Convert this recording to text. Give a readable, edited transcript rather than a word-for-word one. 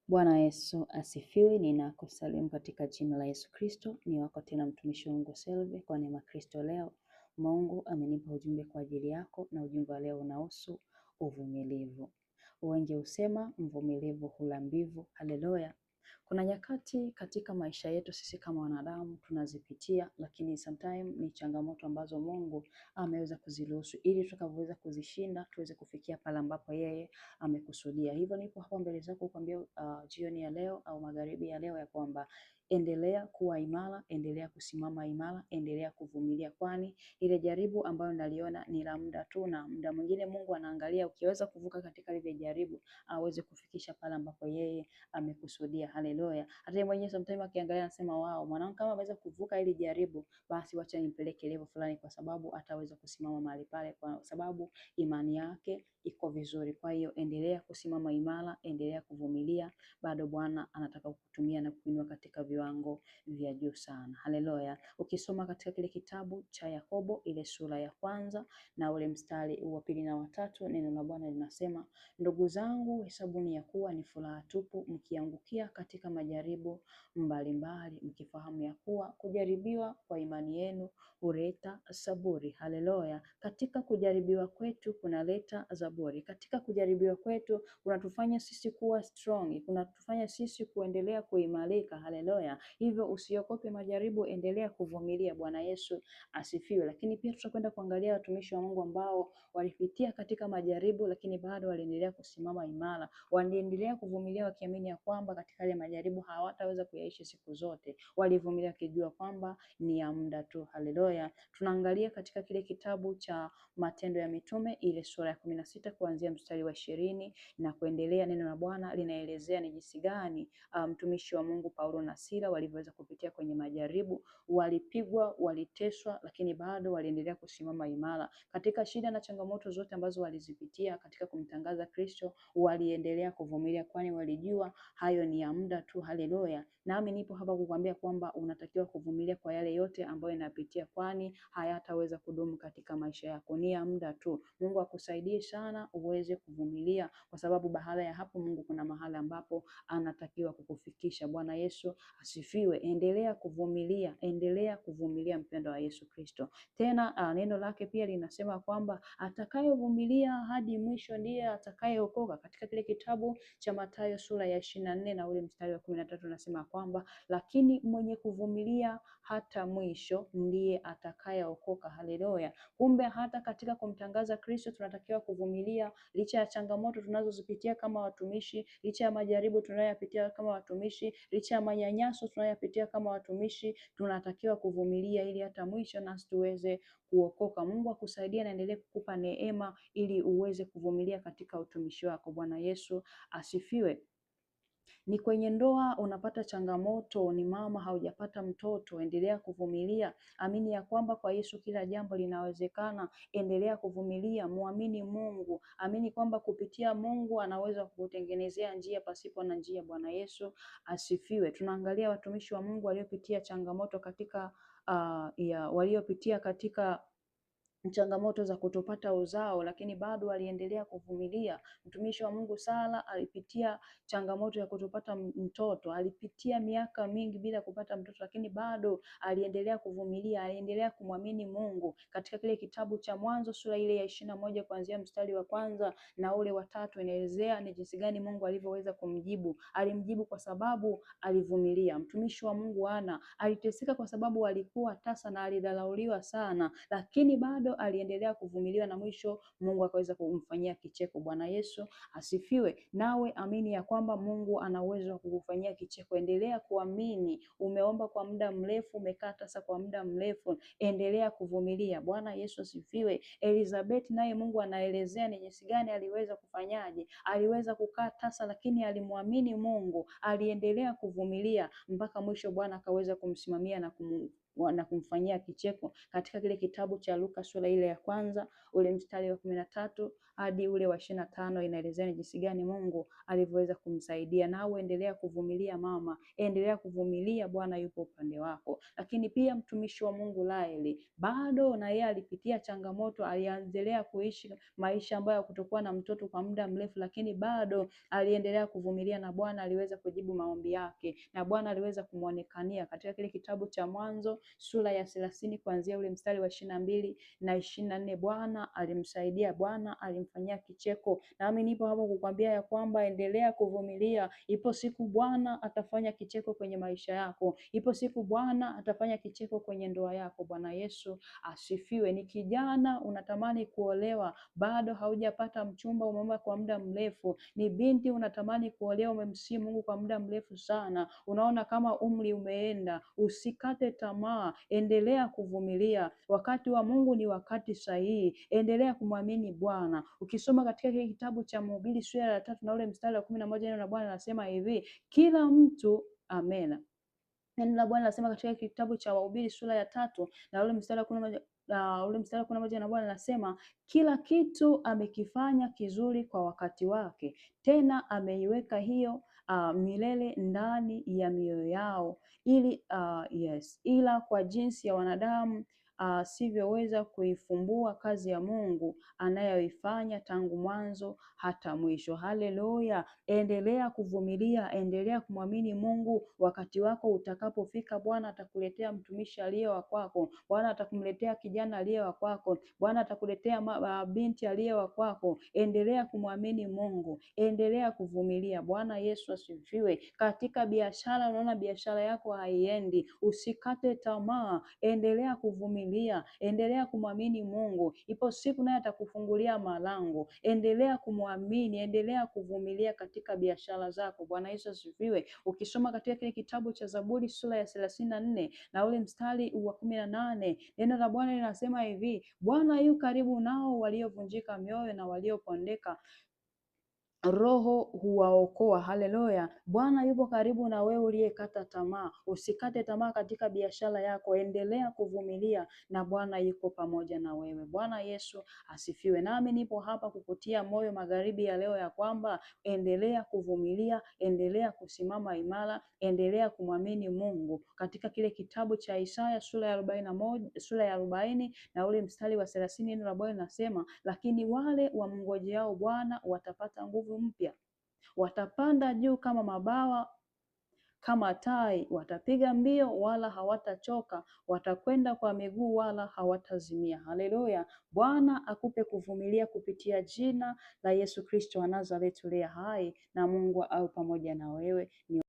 Bwana Yesu asifiwe. Ninakusalimu katika jina la Yesu Kristo. Ni wako tena mtumishi wa Mungu Selve kwa neema Kristo. Leo Mungu amenipa ujumbe kwa ajili yako, na ujumbe wa leo unahusu uvumilivu. Wengi husema mvumilivu hula mbivu. Haleluya. Kuna nyakati katika maisha yetu sisi kama wanadamu tunazipitia, lakini sometimes ni changamoto ambazo Mungu ameweza kuziruhusu ili tukaweza kuzishinda, tuweze kufikia pale ambapo yeye amekusudia. Hivyo nipo hapa mbele zako kukwambia jioni ya leo au magharibi ya leo ya kwamba endelea kuwa imara, endelea kusimama imara, endelea kuvumilia, kwani ile jaribu ambayo naliona ni la muda tu, na muda mwingine Mungu anaangalia ukiweza kuvuka katika ile jaribu aweze kufikisha pale ambapo yeye amekusudia. Haleluya. Hata yeye mwenyewe sometimes akiangalia anasema wao, mwanangu kama ameweza kuvuka ile jaribu, basi wacha nimpeleke level fulani, kwa sababu ataweza kusimama mahali pale, kwa sababu imani yake iko vizuri. Kwa hiyo endelea kusimama imara, endelea kuvumilia, bado Bwana anataka kukutumia na kuinua katika viwango vya juu sana. Haleluya. Ukisoma katika kile kitabu cha Yakobo ile sura ya kwanza na ule mstari wa 2 na 3, neno la Bwana linasema, ndugu zangu, hesabuni ya kuwa ni furaha tupu mkiangukia katika majaribu mbalimbali, mkifahamu ya kuwa kujaribiwa kwa imani yenu huleta saburi. Haleluya. Katika kujaribiwa kwetu kunaleta zaburi. Katika kujaribiwa kwetu kunatufanya sisi kuwa strong, kunatufanya sisi kuendelea kuimarika. Haleluya. Hivyo usiogope majaribu, endelea kuvumilia. Bwana Yesu asifiwe. Lakini pia tutakwenda kuangalia watumishi wa Mungu ambao walipitia katika majaribu, lakini bado waliendelea kusimama imara, waliendelea kuvumilia wakiamini ya kwamba katika ile majaribu hawataweza kuyaishi siku zote. Walivumilia wakijua kwamba ni ya muda tu. Haleluya. Tunaangalia katika kile kitabu cha Matendo ya Mitume ile sura ya 16 kuanzia mstari wa 20 na kuendelea. Neno la Bwana linaelezea ni jinsi gani mtumishi wa Mungu Paulo na Sila walivyoweza kupitia kwenye majaribu. Walipigwa, waliteswa, lakini bado waliendelea kusimama imara katika shida na changamoto zote ambazo walizipitia katika kumtangaza Kristo. Waliendelea kuvumilia, kwani walijua hayo ni ya muda tu. Haleluya. Nami nipo hapa kukwambia kwamba unatakiwa kuvumilia kwa yale yote ambayo inapitia, kwani hayataweza kudumu katika maisha yako, ni ya muda tu. Mungu akusaidie sana uweze kuvumilia, kwa sababu baada ya hapo Mungu kuna mahali ambapo anatakiwa kukufikisha. Bwana Yesu asifiwe. Endelea kuvumilia, endelea kuvumilia, mpendo wa Yesu Kristo. Tena neno lake pia linasema kwamba atakayevumilia hadi mwisho ndiye atakayeokoka. Katika kile kitabu cha Mathayo sura ya 24 na ule mstari wa 13 unasema kwamba lakini mwenye kuvumilia hata mwisho ndiye atakayeokoka. Haleluya. Kumbe hata katika kumtangaza Kristo tunatakiwa kuvumilia, licha ya changamoto tunazozipitia kama watumishi, licha ya majaribu tunayoyapitia kama watumishi, licha ya manyanyaso tunayoyapitia kama watumishi, tunatakiwa kuvumilia ili hata mwisho nasi tuweze kuokoka. Mungu akusaidie na endelee kukupa neema ili uweze kuvumilia katika utumishi wako. Bwana Yesu asifiwe. Ni kwenye ndoa unapata changamoto, ni mama haujapata mtoto, endelea kuvumilia. Amini ya kwamba kwa Yesu kila jambo linawezekana. Endelea kuvumilia, muamini Mungu. Amini kwamba kupitia Mungu anaweza kukutengenezea njia pasipo na njia. Bwana Yesu asifiwe. Tunaangalia watumishi wa Mungu waliopitia changamoto katika waliopitia katika changamoto za kutopata uzao, lakini bado aliendelea kuvumilia. Mtumishi wa Mungu Sara alipitia changamoto ya kutopata mtoto, alipitia miaka mingi bila kupata mtoto, lakini bado aliendelea kuvumilia, aliendelea kumwamini Mungu. Katika kile kitabu cha Mwanzo sura ile ya 21 kuanzia mstari wa 1 na ule wa 3 inaelezea ni jinsi gani Mungu alivyoweza kumjibu. Alimjibu kwa sababu alivumilia. Mtumishi wa Mungu Ana aliteseka kwa sababu alikuwa tasa na alidharauliwa sana, lakini bado aliendelea kuvumilia na mwisho Mungu akaweza kumfanyia kicheko. Bwana Yesu asifiwe. Nawe amini ya kwamba Mungu ana uwezo wa kukufanyia kicheko. Endelea kuamini. Umeomba kwa muda mrefu, umekaa tasa kwa muda mrefu, endelea kuvumilia. Bwana Yesu asifiwe. Elizabeth naye Mungu anaelezea ni jinsi gani aliweza kufanyaje. Aliweza kukaa tasa, lakini alimwamini Mungu, aliendelea kuvumilia mpaka mwisho Bwana akaweza kumsimamia na kumfanyia kicheko. Katika kile kitabu cha Luka sura ile ya 1 ule mstari wa 13 hadi ule wa 25 inaelezea ni jinsi gani Mungu alivyoweza kumsaidia. Na uendelea kuvumilia mama, endelea kuvumilia, Bwana yupo upande wako. Lakini pia mtumishi wa Mungu Laeli bado na yeye alipitia changamoto, aliendelea kuishi maisha ambayo kutokuwa na mtoto kwa muda mrefu, lakini bado aliendelea kuvumilia na Bwana aliweza kujibu maombi yake, na Bwana aliweza kumuonekania katika kile kitabu cha Mwanzo sura ya 30 kuanzia ule mstari wa 22 na 24. Bwana alimsaidia, Bwana alimfanyia kicheko. Nami nipo hapo kukwambia ya kwamba endelea kuvumilia. Ipo siku Bwana atafanya kicheko kwenye maisha yako. Ipo siku Bwana atafanya kicheko kwenye ndoa yako. Bwana Yesu asifiwe. Ni kijana unatamani kuolewa, bado haujapata mchumba, umeomba kwa muda mrefu. Ni binti unatamani kuolewa, umemsihi Mungu kwa muda mrefu sana, unaona kama umri umeenda. Usikate tamaa, endelea kuvumilia. Wakati wa Mungu ni wakati sahihi. Endelea kumwamini Bwana. Ukisoma katika kile kitabu cha Mhubiri sura ya 3 na ule mstari wa 11, neno la Bwana linasema hivi, kila mtu amena. Neno la Bwana linasema katika kitabu cha Wahubiri sura ya 3 na ule mstari wa 11, na Bwana anasema kila kitu amekifanya kizuri kwa wakati wake, tena ameiweka hiyo milele ndani ya mioyo yao, ila kwa jinsi ya wanadamu sivyoweza kuifumbua kazi ya Mungu anayoifanya tangu mwanzo hata mwisho. Haleluya! Endelea kuvumilia, endelea kumwamini Mungu. Wakati wako utakapofika, Bwana atakuletea mtumishi aliye wa kwako. Bwana atakumletea kijana aliye wa kwako. Bwana atakuletea binti aliye wa kwako. Endelea kumwamini Mungu, endelea kuvumilia. Bwana Yesu asifiwe. Katika biashara, unaona biashara yako haiendi, usikate tamaa, endelea kuvumilia, endelea kumwamini Mungu. Ipo siku naye atakufungulia malango. Endelea kumwamini, endelea kuvumilia katika biashara zako. Bwana Yesu asifiwe. Ukisoma katika kile kitabu cha Zaburi sura ya 34 na ule mstari wa 18, neno la Bwana linasema hivi, Bwana yu karibu nao waliovunjika mioyo na waliopondeka roho huwaokoa. Haleluya! Bwana yupo karibu na wewe uliyekata tamaa. Usikate tamaa katika biashara yako, endelea kuvumilia na Bwana yuko pamoja na wewe. Bwana Yesu asifiwe. Nami nipo hapa kukutia moyo magharibi ya leo ya kwamba endelea kuvumilia, endelea kusimama imara, endelea kumwamini Mungu. Katika kile kitabu cha Isaya sura ya 40 na ule mstari wa 30, neno la Bwana linasema, lakini wale wamngojeao Bwana watapata nguvu mpya, watapanda juu kama mabawa, kama tai, watapiga mbio wala hawatachoka, watakwenda kwa miguu wala hawatazimia. Haleluya! Bwana akupe kuvumilia kupitia jina la Yesu Kristo wa Nazareti aliye hai, na Mungu au pamoja na wewe.